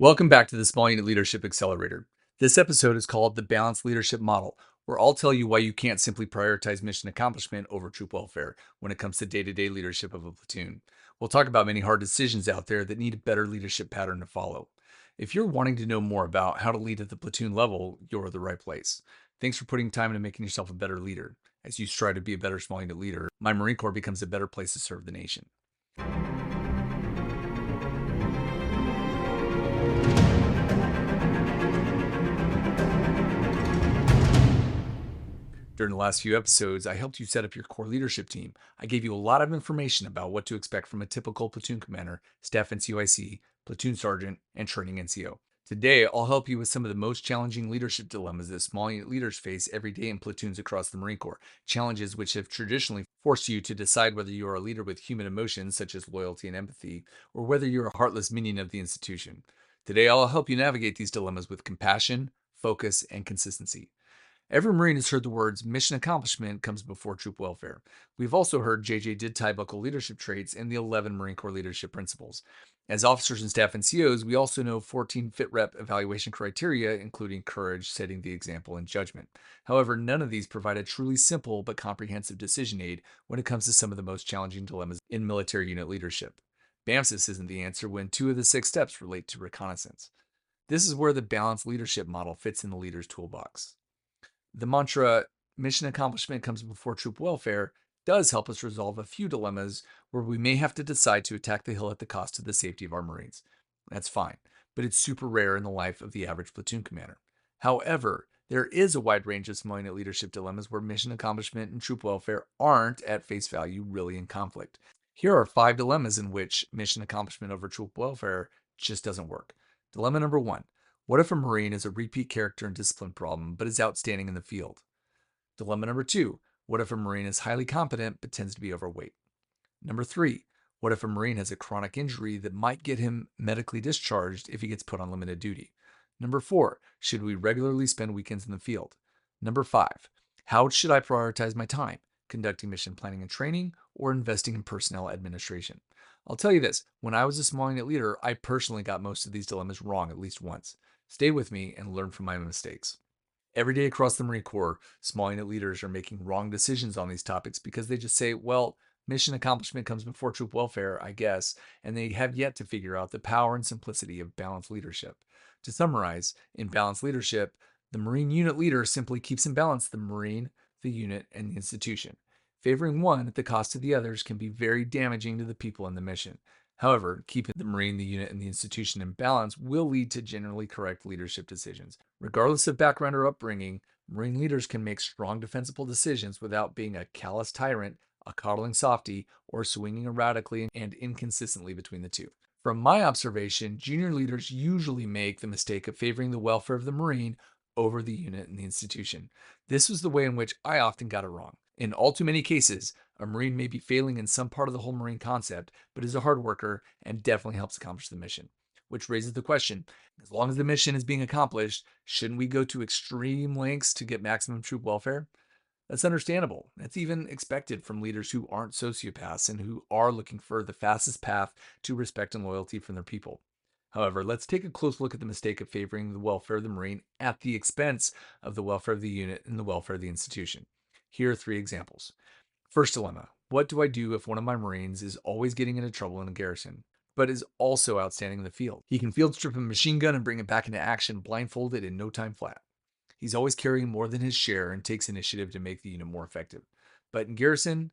Welcome back to the Small Unit Leadership Accelerator. This episode is called the Balanced Leadership Model, where I'll tell you why you can't simply prioritize mission accomplishment over troop welfare when it comes to day-to-day leadership of a platoon. We'll talk about many hard decisions out there that need a better leadership pattern to follow. If you're wanting to know more about how to lead at the platoon level, you're at the right place. Thanks for putting time into making yourself a better leader. As you strive to be a better small unit leader, my Marine Corps becomes a better place to serve the nation. During the last few episodes, I helped you set up your core leadership team. I gave you a lot of information about what to expect from a typical platoon commander, staff NCOIC, platoon sergeant, and training NCO. Today, I'll help you with some of the most challenging leadership dilemmas that small unit leaders face every day in platoons across the Marine Corps, challenges which have traditionally forced you to decide whether you are a leader with human emotions such as loyalty and empathy, or whether you're a heartless minion of the institution. Today, I'll help you navigate these dilemmas with compassion, focus, and consistency. Every Marine has heard the words mission accomplishment comes before troop welfare. We've also heard JJ did tie buckle leadership traits and the 11 Marine Corps leadership principles. As officers and staff NCOs, we also know 14 fit rep evaluation criteria, including courage, setting the example, and judgment. However, none of these provide a truly simple but comprehensive decision aid when it comes to some of the most challenging dilemmas in military unit leadership. BAMSIS isn't the answer when 2 of the 6 steps relate to reconnaissance. This is where the balanced leadership model fits in the leader's toolbox. The mantra, mission accomplishment comes before troop welfare, does help us resolve a few dilemmas where we may have to decide to attack the hill at the cost of the safety of our Marines. That's fine, but it's super rare in the life of the average platoon commander. However, there is a wide range of small unit leadership dilemmas where mission accomplishment and troop welfare aren't at face value really in conflict. Here are 5 dilemmas in which mission accomplishment over troop welfare just doesn't work. Dilemma number 1. What if a Marine is a repeat character and discipline problem, but is outstanding in the field? Dilemma number 2. What if a Marine is highly competent, but tends to be overweight? Number 3. What if a Marine has a chronic injury that might get him medically discharged if he gets put on limited duty? Number 4. Should we regularly spend weekends in the field? Number 5. How should I prioritize my time? Conducting mission planning and training or investing in personnel administration? I'll tell you this, when I was a small unit leader, I personally got most of these dilemmas wrong at least once. Stay with me and learn from my mistakes. Every day across the Marine Corps, small unit leaders are making wrong decisions on these topics because they just say, well, mission accomplishment comes before troop welfare, I guess, and they have yet to figure out the power and simplicity of balanced leadership. To summarize, in balanced leadership, the Marine unit leader simply keeps in balance the Marine, the unit, and the institution. Favoring one at the cost of the others can be very damaging to the people in the mission. However, keeping the Marine, the unit, and the institution in balance will lead to generally correct leadership decisions. Regardless of background or upbringing, Marine leaders can make strong defensible decisions without being a callous tyrant, a coddling softy, or swinging erratically and inconsistently between the two. From my observation, junior leaders usually make the mistake of favoring the welfare of the Marine over the unit and the institution. This was the way in which I often got it wrong. In all too many cases, a Marine may be failing in some part of the whole Marine concept, but is a hard worker and definitely helps accomplish the mission. Which raises the question, as long as the mission is being accomplished, shouldn't we go to extreme lengths to get maximum troop welfare? That's understandable. That's even expected from leaders who aren't sociopaths and who are looking for the fastest path to respect and loyalty from their people. However, let's take a close look at the mistake of favoring the welfare of the Marine at the expense of the welfare of the unit and the welfare of the institution. Here are 3 examples. First dilemma, what do I do if one of my Marines is always getting into trouble in a garrison, but is also outstanding in the field? He can field strip a machine gun and bring it back into action blindfolded in no time flat. He's always carrying more than his share and takes initiative to make the unit more effective. But in garrison,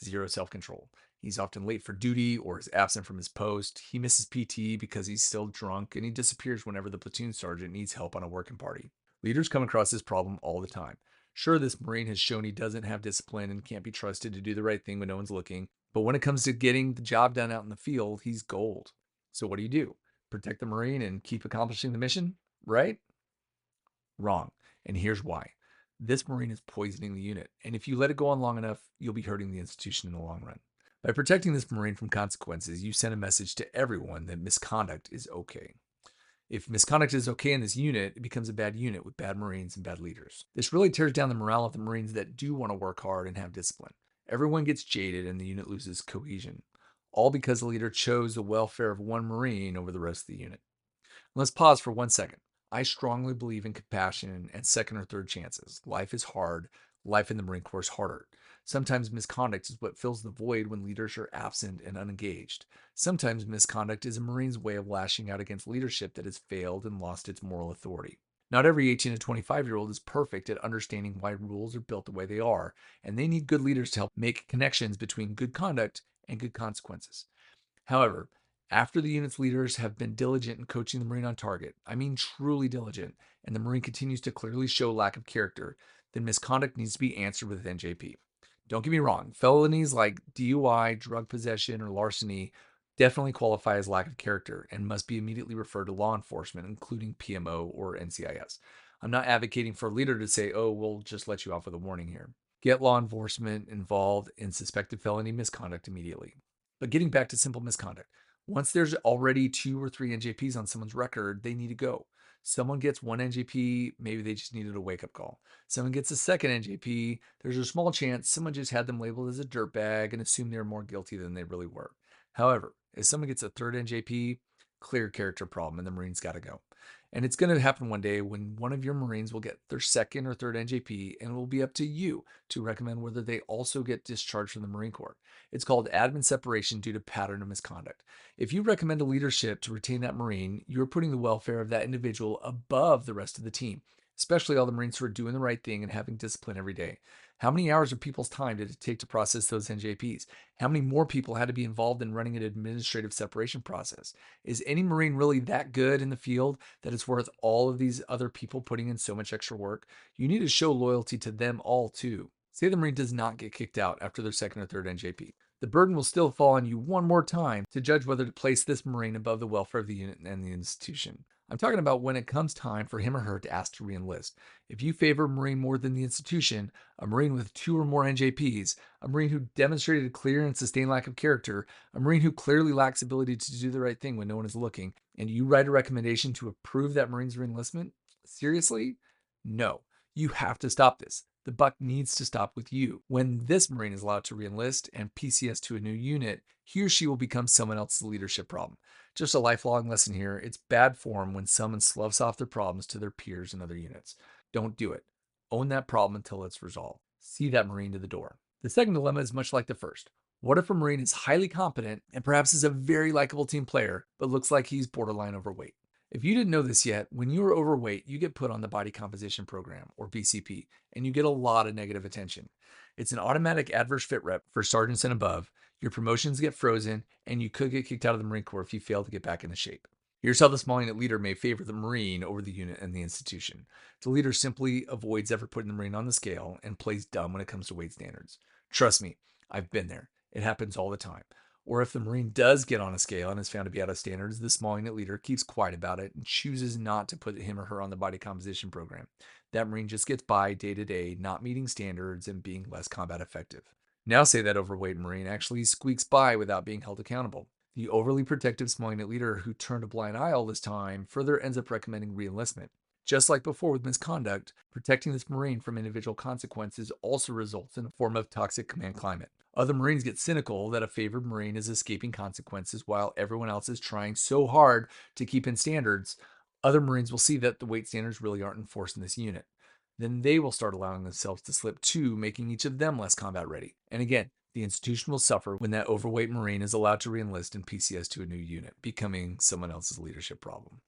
zero self-control. He's often late for duty or is absent from his post. He misses PT because he's still drunk, and he disappears whenever the platoon sergeant needs help on a working party. Leaders come across this problem all the time. Sure, this Marine has shown he doesn't have discipline and can't be trusted to do the right thing when no one's looking, but when it comes to getting the job done out in the field, he's gold. So what do? Protect the Marine and keep accomplishing the mission, right? Wrong. And here's why. This Marine is poisoning the unit, and if you let it go on long enough, you'll be hurting the institution in the long run. By protecting this Marine from consequences, you send a message to everyone that misconduct is okay. If misconduct is okay in this unit, it becomes a bad unit with bad Marines and bad leaders. This really tears down the morale of the Marines that do want to work hard and have discipline. Everyone gets jaded and the unit loses cohesion, all because the leader chose the welfare of one Marine over the rest of the unit. Let's pause for 1 second. I strongly believe in compassion and second or third chances. Life is hard. Life in the Marine Corps is harder. Sometimes misconduct is what fills the void when leaders are absent and unengaged. Sometimes misconduct is a Marine's way of lashing out against leadership that has failed and lost its moral authority. Not every 18 to 25-year-old is perfect at understanding why rules are built the way they are, and they need good leaders to help make connections between good conduct and good consequences. However, after the unit's leaders have been diligent in coaching the Marine on target, I mean truly diligent, and the Marine continues to clearly show lack of character, then misconduct needs to be answered with NJP. Don't get me wrong, felonies like DUI, drug possession, or larceny definitely qualify as lack of character and must be immediately referred to law enforcement, including PMO or NCIS. I'm not advocating for a leader to say, oh, we'll just let you off with a warning here. Get law enforcement involved in suspected felony misconduct immediately. But getting back to simple misconduct, once there's already 2 or 3 NJPs on someone's record, they need to go. Someone gets one NJP, maybe they just needed a wake up call. Someone gets a second NJP, there's a small chance someone just had them labeled as a dirtbag and assumed they're more guilty than they really were. However, if someone gets a third NJP, clear character problem and the Marine's got to go. And it's going to happen one day when one of your Marines will get their second or third NJP, and it will be up to you to recommend whether they also get discharged from the Marine Corps. It's called admin separation due to pattern of misconduct. If you recommend a leadership to retain that Marine, you're putting the welfare of that individual above the rest of the team, especially all the Marines who are doing the right thing and having discipline every day. How many hours of people's time did it take to process those NJPs? How many more people had to be involved in running an administrative separation process? Is any Marine really that good in the field that it's worth all of these other people putting in so much extra work? You need to show loyalty to them all too. Say the Marine does not get kicked out after their second or third NJP. The burden will still fall on you one more time to judge whether to place this Marine above the welfare of the unit and the institution. I'm talking about when it comes time for him or her to ask to reenlist. If you favor a Marine more than the institution, a Marine with 2 or more NJPs, a Marine who demonstrated a clear and sustained lack of character, a Marine who clearly lacks ability to do the right thing when no one is looking, and you write a recommendation to approve that Marine's reenlistment? Seriously? No. You have to stop this. The buck needs to stop with you. When this Marine is allowed to reenlist and PCS to a new unit, he or she will become someone else's leadership problem. Just a lifelong lesson here. It's bad form when someone sloughs off their problems to their peers in other units. Don't do it. Own that problem until it's resolved. See that Marine to the door. The second dilemma is much like the first. What if a Marine is highly competent and perhaps is a very likable team player, but looks like he's borderline overweight? If you didn't know this yet, when you are overweight, you get put on the body composition program, or BCP, and you get a lot of negative attention. It's an automatic adverse fit rep for sergeants and above. Your promotions get frozen, and you could get kicked out of the Marine Corps if you fail to get back into shape. Here's how the small unit leader may favor the Marine over the unit and the institution. The leader simply avoids ever putting the Marine on the scale and plays dumb when it comes to weight standards. Trust me, I've been there. It happens all the time. Or if the Marine does get on a scale and is found to be out of standards, the small unit leader keeps quiet about it and chooses not to put him or her on the body composition program. That Marine just gets by day to day, not meeting standards and being less combat effective. Now say that overweight Marine actually squeaks by without being held accountable. The overly protective small unit leader who turned a blind eye all this time further ends up recommending reenlistment. Just like before with misconduct, protecting this Marine from individual consequences also results in a form of toxic command climate. Other Marines get cynical that a favored Marine is escaping consequences while everyone else is trying so hard to keep in standards. Other Marines will see that the weight standards really aren't enforced in this unit. Then they will start allowing themselves to slip too, making each of them less combat ready. And again, the institution will suffer when that overweight Marine is allowed to reenlist and PCS to a new unit, becoming someone else's leadership problem.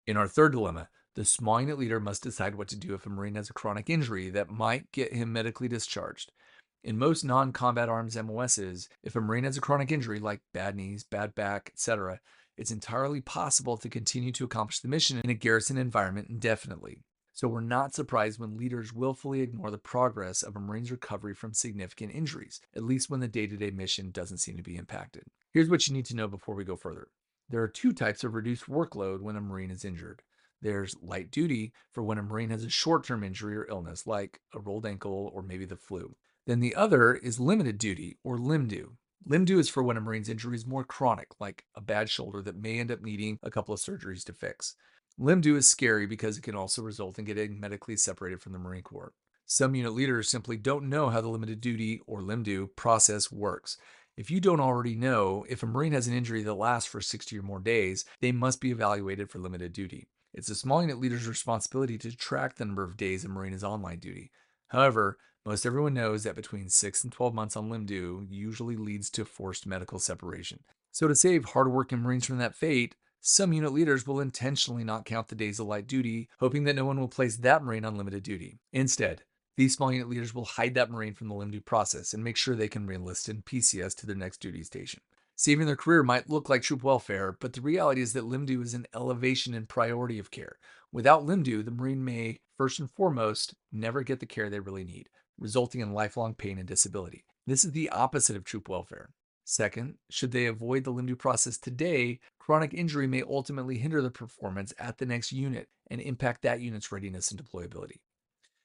In our third dilemma, the small unit leader must decide what to do if a Marine has a chronic injury that might get him medically discharged. In most non-combat arms MOSs, if a Marine has a chronic injury like bad knees, bad back, etc., it's entirely possible to continue to accomplish the mission in a garrison environment indefinitely. So we're not surprised when leaders willfully ignore the progress of a Marine's recovery from significant injuries, at least when the day-to-day mission doesn't seem to be impacted. Here's what you need to know before we go further. There are 2 types of reduced workload when a Marine is injured. There's light duty for when a Marine has a short-term injury or illness, like a rolled ankle or maybe the flu. Then the other is limited duty, or LIMDU. LIMDU is for when a Marine's injury is more chronic, like a bad shoulder that may end up needing a couple of surgeries to fix. LIMDU is scary because it can also result in getting medically separated from the Marine Corps. Some unit leaders simply don't know how the limited duty, or LIMDU, process works. If you don't already know, if a Marine has an injury that lasts for 60 or more days, they must be evaluated for limited duty. It's a small unit leader's responsibility to track the number of days a Marine is on line duty. However, most everyone knows that between 6 and 12 months on limb due usually leads to forced medical separation. So, to save hardworking Marines from that fate, some unit leaders will intentionally not count the days of light duty, hoping that no one will place that Marine on limited duty. Instead, these small unit leaders will hide that Marine from the limb due process and make sure they can reenlist in PCS to their next duty station. Saving their career might look like troop welfare, but the reality is that limb due is an elevation in priority of care. Without limb due, the Marine may, first and foremost, never get the care they really need, resulting in lifelong pain and disability. This is the opposite of troop welfare. Second, should they avoid the limb due process today, chronic injury may ultimately hinder their performance at the next unit and impact that unit's readiness and deployability.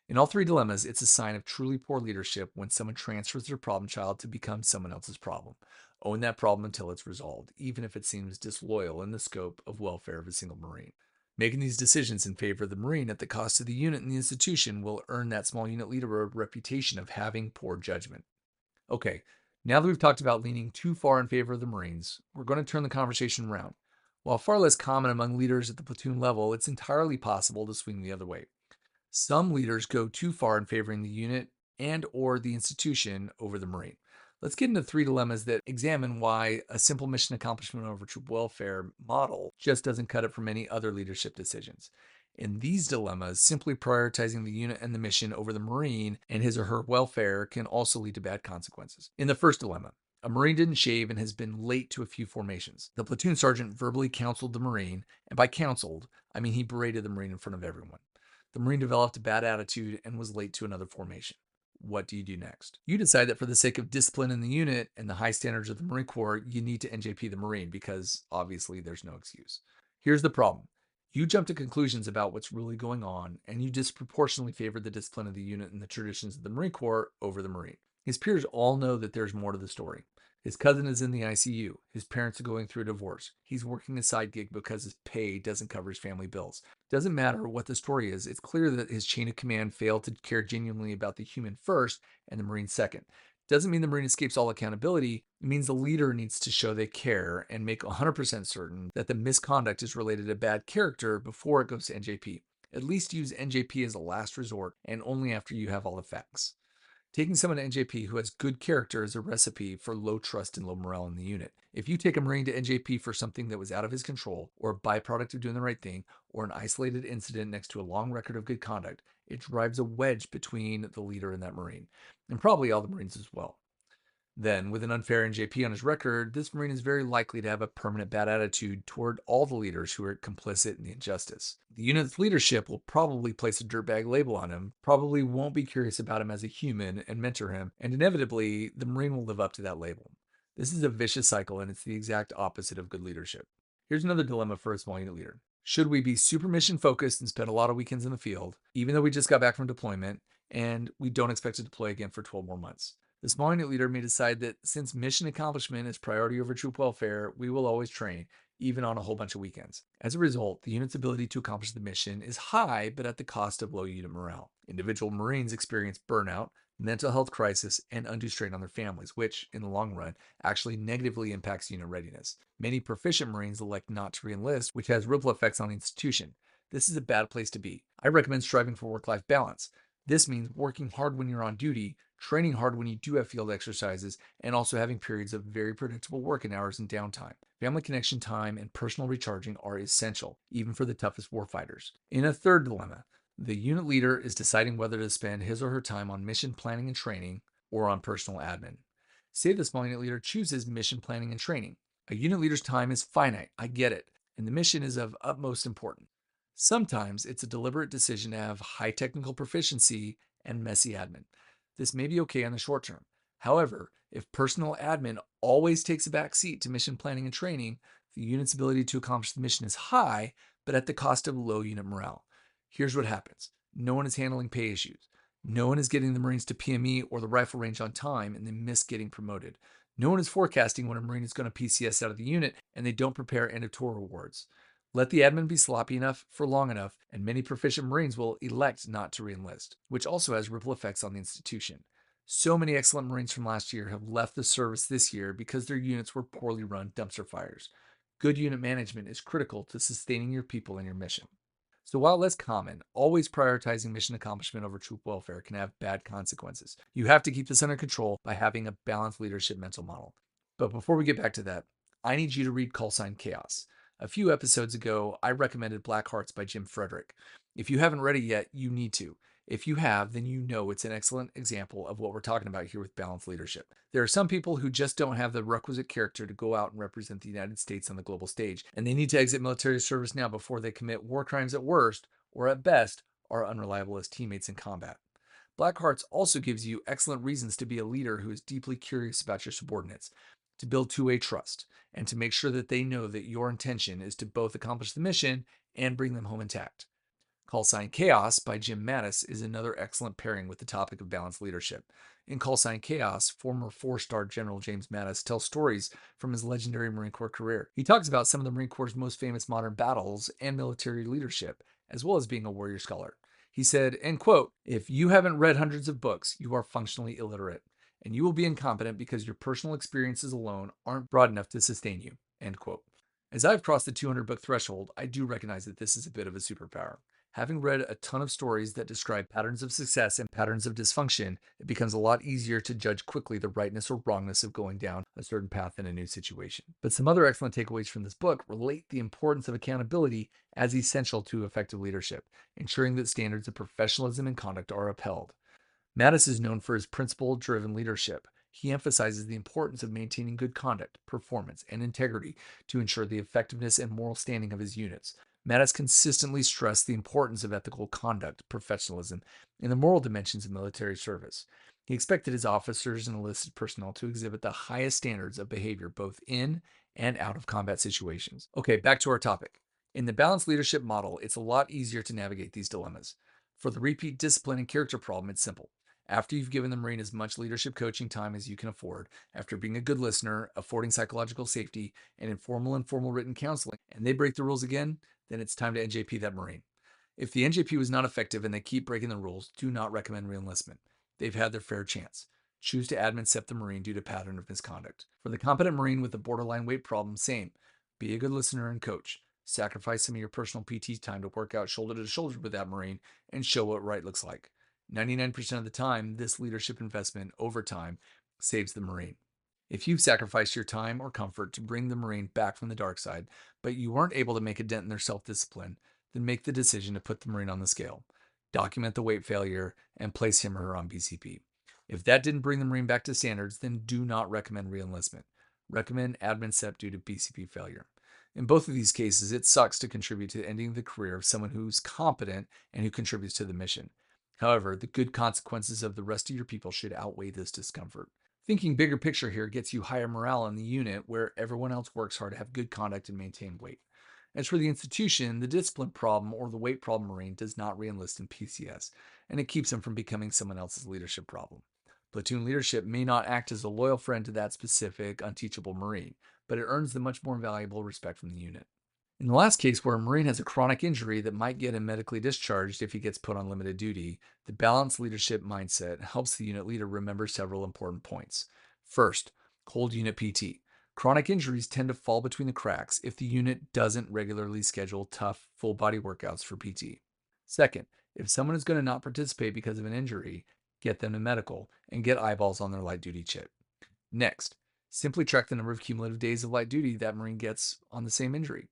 In all three dilemmas, it's a sign of truly poor leadership when someone transfers their problem child to become someone else's problem. Own that problem until it's resolved, even if it seems disloyal in the scope of welfare of a single Marine. Making these decisions in favor of the Marine at the cost of the unit and the institution will earn that small unit leader a reputation of having poor judgment. Okay, now that we've talked about leaning too far in favor of the Marines, we're going to turn the conversation around. While far less common among leaders at the platoon level, it's entirely possible to swing the other way. Some leaders go too far in favoring the unit and or the institution over the Marine. Let's get into three dilemmas that examine why a simple mission accomplishment over troop welfare model just doesn't cut it for many other leadership decisions. In these dilemmas, simply prioritizing the unit and the mission over the Marine and his or her welfare can also lead to bad consequences. In the first dilemma, a Marine didn't shave and has been late to a few formations. The platoon sergeant verbally counseled the Marine, and by counseled, I mean he berated the Marine in front of everyone. The Marine developed a bad attitude and was late to another formation. What do you do next? You decide that for the sake of discipline in the unit and the high standards of the Marine Corps, you need to NJP the Marine because obviously there's no excuse. Here's the problem. You jump to conclusions about what's really going on, and you disproportionately favor the discipline of the unit and the traditions of the Marine Corps over the Marine. His peers all know that there's more to the story. His cousin is in the ICU. His parents are going through a divorce. He's working a side gig because his pay doesn't cover his family bills. Doesn't matter what the story is, it's clear that his chain of command failed to care genuinely about the human first and the Marine second. Doesn't mean the Marine escapes all accountability. It means the leader needs to show they care and make 100% certain that the misconduct is related to bad character before it goes to NJP. At least use NJP as a last resort and only after you have all the facts. Taking someone to NJP who has good character is a recipe for low trust and low morale in the unit. If you take a Marine to NJP for something that was out of his control, or a byproduct of doing the right thing, or an isolated incident next to a long record of good conduct, it drives a wedge between the leader and that Marine, and probably all the Marines as well. Then, with an unfair NJP on his record, this Marine is very likely to have a permanent bad attitude toward all the leaders who are complicit in the injustice. The unit's leadership will probably place a dirtbag label on him, probably won't be curious about him as a human and mentor him, and inevitably, the Marine will live up to that label. This is a vicious cycle, and it's the exact opposite of good leadership. Here's another dilemma for a small unit leader. Should we be super mission focused and spend a lot of weekends in the field, even though we just got back from deployment, and we don't expect to deploy again for 12 more months? The small unit leader may decide that since mission accomplishment is priority over troop welfare, we will always train, even on a whole bunch of weekends. As a result, the unit's ability to accomplish the mission is high, but at the cost of low unit morale. Individual Marines experience burnout, mental health crisis, and undue strain on their families, which, in the long run, actually negatively impacts unit readiness. Many proficient Marines elect not to reenlist, which has ripple effects on the institution. This is a bad place to be. I recommend striving for work-life balance. This means working hard when you're on duty, training hard when you do have field exercises, and also having periods of very predictable working hours and downtime. Family connection time and personal recharging are essential, even for the toughest warfighters. In a third dilemma, the unit leader is deciding whether to spend his or her time on mission planning and training or on personal admin. Say the small unit leader chooses mission planning and training. A unit leader's time is finite, I get it, and the mission is of utmost importance. Sometimes it's a deliberate decision to have high technical proficiency and messy admin. This may be okay in the short term. However, if personal admin always takes a back seat to mission planning and training, the unit's ability to accomplish the mission is high, but at the cost of low unit morale. Here's what happens. No one is handling pay issues. No one is getting the Marines to PME or the rifle range on time, and they miss getting promoted. No one is forecasting when a Marine is going to PCS out of the unit, and they don't prepare end of tour rewards. Let the admin be sloppy enough for long enough, and many proficient Marines will elect not to reenlist, which also has ripple effects on the institution. So many excellent Marines from last year have left the service this year because their units were poorly run dumpster fires. Good unit management is critical to sustaining your people and your mission. So, while less common, always prioritizing mission accomplishment over troop welfare can have bad consequences. You have to keep this under control by having a balanced leadership mental model. But before we get back to that, I need you to read Call Sign Chaos. A few episodes ago, I recommended Black Hearts by Jim Frederick. If you haven't read it yet, you need to. If you have, then you know it's an excellent example of what we're talking about here with balanced leadership. There are some people who just don't have the requisite character to go out and represent the United States on the global stage, and they need to exit military service now before they commit war crimes at worst, or at best, are unreliable as teammates in combat. Black Hearts also gives you excellent reasons to be a leader who is deeply curious about your subordinates, to build two-way trust, and to make sure that they know that your intention is to both accomplish the mission and bring them home intact. Call Sign Chaos by Jim Mattis is another excellent pairing with the topic of balanced leadership. In Call Sign Chaos, former four-star General James Mattis tells stories from his legendary Marine Corps career. He talks about some of the Marine Corps' most famous modern battles and military leadership, as well as being a warrior scholar. He said, end quote, "If you haven't read hundreds of books, you are functionally illiterate, and you will be incompetent because your personal experiences alone aren't broad enough to sustain you." End quote. As I've crossed the 200 book threshold, I do recognize that this is a bit of a superpower. Having read a ton of stories that describe patterns of success and patterns of dysfunction, it becomes a lot easier to judge quickly the rightness or wrongness of going down a certain path in a new situation. But some other excellent takeaways from this book relate the importance of accountability as essential to effective leadership, ensuring that standards of professionalism and conduct are upheld. Mattis is known for his principle driven leadership. He emphasizes the importance of maintaining good conduct, performance, and integrity to ensure the effectiveness and moral standing of his units. Mattis consistently stressed the importance of ethical conduct, professionalism, and the moral dimensions of military service. He expected his officers and enlisted personnel to exhibit the highest standards of behavior both in and out of combat situations. Okay, back to our topic. In the balanced leadership model, it's a lot easier to navigate these dilemmas. For the repeat discipline and character problem, it's simple. After you've given the Marine as much leadership coaching time as you can afford, after being a good listener, affording psychological safety, and informal and formal written counseling, and they break the rules again, then it's time to NJP that Marine. If the NJP was not effective and they keep breaking the rules, do not recommend reenlistment. They've had their fair chance. Choose to admin SEP the Marine due to pattern of misconduct. For the competent Marine with a borderline weight problem, same. Be a good listener and coach. Sacrifice some of your personal PT time to work out shoulder to shoulder with that Marine and show what right looks like. 99% of the time, this leadership investment over time saves the Marine. If you've sacrificed your time or comfort to bring the Marine back from the dark side, but you weren't able to make a dent in their self-discipline, then make the decision to put the Marine on the scale. Document the weight failure and place him or her on BCP. If that didn't bring the Marine back to standards, then do not recommend reenlistment. Recommend admin SEP due to BCP failure. In both of these cases, it sucks to contribute to ending the career of someone who's competent and who contributes to the mission. However, the good consequences of the rest of your people should outweigh this discomfort. Thinking bigger picture here gets you higher morale in the unit where everyone else works hard to have good conduct and maintain weight. As for the institution, the discipline problem or the weight problem Marine does not reenlist in PCS, and it keeps him from becoming someone else's leadership problem. Platoon leadership may not act as a loyal friend to that specific unteachable Marine, but it earns the much more valuable respect from the unit. In the last case, where a Marine has a chronic injury that might get him medically discharged if he gets put on limited duty, the balanced leadership mindset helps the unit leader remember several important points. First, hold unit PT. Chronic injuries tend to fall between the cracks if the unit doesn't regularly schedule tough, full body workouts for PT. Second, if someone is going to not participate because of an injury, get them to medical and get eyeballs on their light duty chit. Next, simply track the number of cumulative days of light duty that Marine gets on the same injury.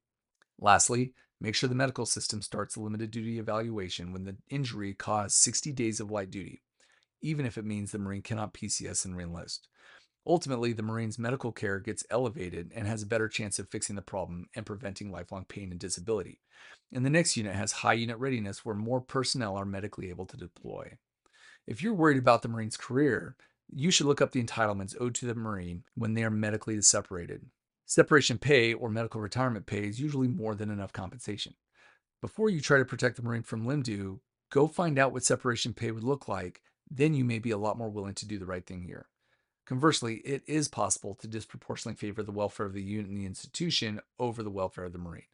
Lastly, make sure the medical system starts a limited duty evaluation when the injury caused 60 days of light duty, even if it means the Marine cannot PCS and reenlist. Ultimately, the Marine's medical care gets elevated and has a better chance of fixing the problem and preventing lifelong pain and disability. And the next unit has high unit readiness where more personnel are medically able to deploy. If you're worried about the Marine's career, you should look up the entitlements owed to the Marine when they are medically separated. Separation pay or medical retirement pay is usually more than enough compensation. Before you try to protect the Marine from limb due, go find out what separation pay would look like. Then you may be a lot more willing to do the right thing here. Conversely, it is possible to disproportionately favor the welfare of the unit and the institution over the welfare of the Marine.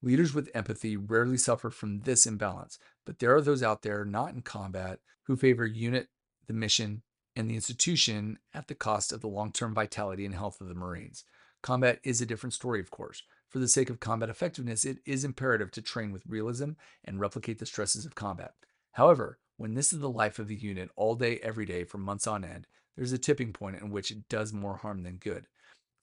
Leaders with empathy rarely suffer from this imbalance, but there are those out there not in combat who favor unit, the mission, and the institution at the cost of the long-term vitality and health of the Marines. Combat is a different story, of course. For the sake of combat effectiveness, it is imperative to train with realism and replicate the stresses of combat. However, when this is the life of the unit all day, every day, for months on end, there's a tipping point in which it does more harm than good.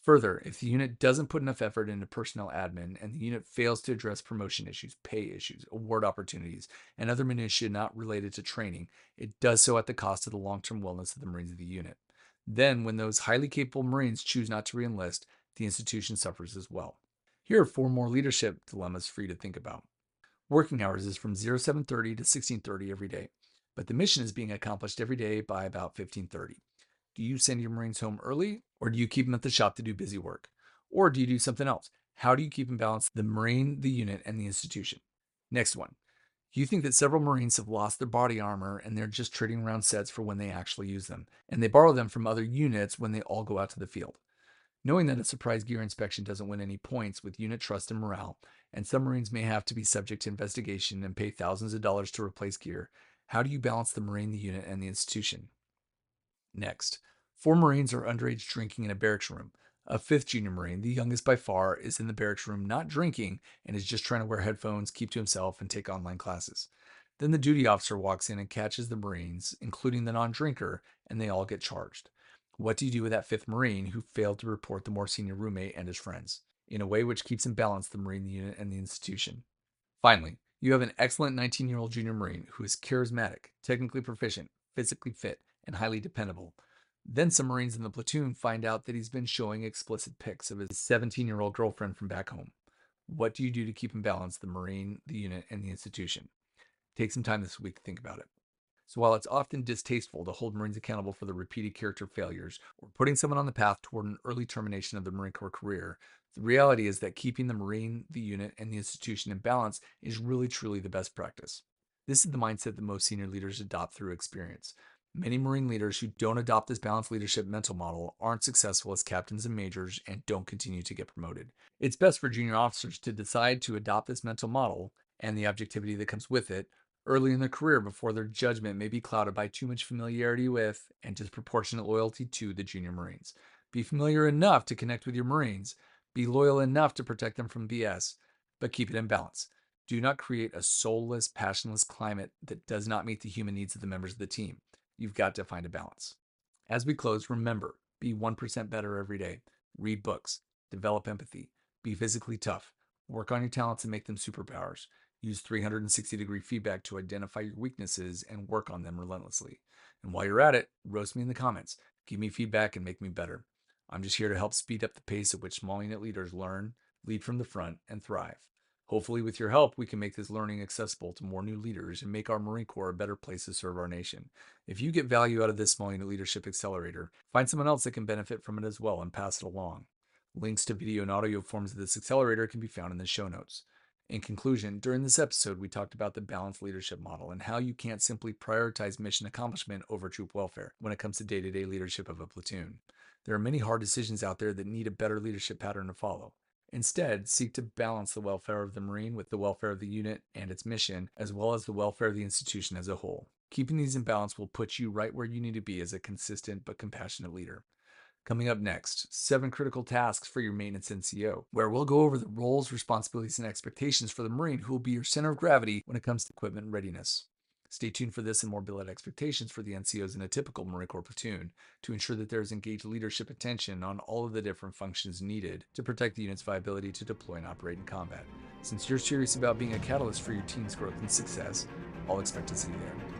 Further, if the unit doesn't put enough effort into personnel admin and the unit fails to address promotion issues, pay issues, award opportunities, and other minutiae not related to training, it does so at the cost of the long-term wellness of the Marines of the unit. Then, when those highly capable Marines choose not to reenlist, the institution suffers as well. Here are 4 more leadership dilemmas for you to think about. Working hours is from 0730 to 1630 every day, but the mission is being accomplished every day by about 1530. Do you send your Marines home early, or do you keep them at the shop to do busy work? Or do you do something else? How do you keep in balance the Marine, the unit, and the institution? Next one. You think that several Marines have lost their body armor and they're just trading around sets for when they actually use them, and they borrow them from other units when they all go out to the field. Knowing that a surprise gear inspection doesn't win any points with unit trust and morale, and some Marines may have to be subject to investigation and pay thousands of dollars to replace gear, how do you balance the Marine, the unit, and the institution? Next, 4 Marines are underage drinking in a barracks room. A 5th junior Marine, the youngest by far, is in the barracks room not drinking and is just trying to wear headphones, keep to himself, and take online classes. Then the duty officer walks in and catches the Marines, including the non-drinker, and they all get charged. What do you do with that 5th Marine who failed to report the more senior roommate and his friends? In a way which keeps in balance the Marine, the unit, and the institution. Finally, you have an excellent 19-year-old junior Marine who is charismatic, technically proficient, physically fit, and highly dependable. Then some Marines in the platoon find out that he's been showing explicit pics of his 17-year-old girlfriend from back home. What do you do to keep in balance the Marine, the unit, and the institution? Take some time this week to think about it. So while it's often distasteful to hold Marines accountable for their repeated character failures or putting someone on the path toward an early termination of the Marine Corps career, the reality is that keeping the Marine, the unit, and the institution in balance is really truly the best practice. This is the mindset that most senior leaders adopt through experience. Many Marine leaders who don't adopt this balanced leadership mental model aren't successful as captains and majors and don't continue to get promoted. It's best for junior officers to decide to adopt this mental model and the objectivity that comes with it early in their career before their judgment may be clouded by too much familiarity with and disproportionate loyalty to the junior Marines. Be familiar enough to connect with your Marines. Be loyal enough to protect them from BS, but keep it in balance. Do not create a soulless, passionless climate that does not meet the human needs of the members of the team. You've got to find a balance. As we close, remember, be 1% better every day. Read books. Develop empathy. Be physically tough. Work on your talents and make them superpowers. Use 360-degree feedback to identify your weaknesses and work on them relentlessly. And while you're at it, roast me in the comments. Give me feedback and make me better. I'm just here to help speed up the pace at which small unit leaders learn, lead from the front, and thrive. Hopefully, with your help, we can make this learning accessible to more new leaders and make our Marine Corps a better place to serve our nation. If you get value out of this small unit leadership accelerator, find someone else that can benefit from it as well and pass it along. Links to video and audio forms of this accelerator can be found in the show notes. In conclusion, during this episode, we talked about the balanced leadership model and how you can't simply prioritize mission accomplishment over troop welfare when it comes to day-to-day leadership of a platoon. There are many hard decisions out there that need a better leadership pattern to follow. Instead, seek to balance the welfare of the Marine with the welfare of the unit and its mission, as well as the welfare of the institution as a whole. Keeping these in balance will put you right where you need to be as a consistent but compassionate leader. Coming up next, 7 critical tasks for your maintenance NCO, where we'll go over the roles, responsibilities, and expectations for the Marine who will be your center of gravity when it comes to equipment readiness. Stay tuned for this and more billet expectations for the NCOs in a typical Marine Corps platoon to ensure that there is engaged leadership attention on all of the different functions needed to protect the unit's viability to deploy and operate in combat. Since you're serious about being a catalyst for your team's growth and success, I'll expect to see you there.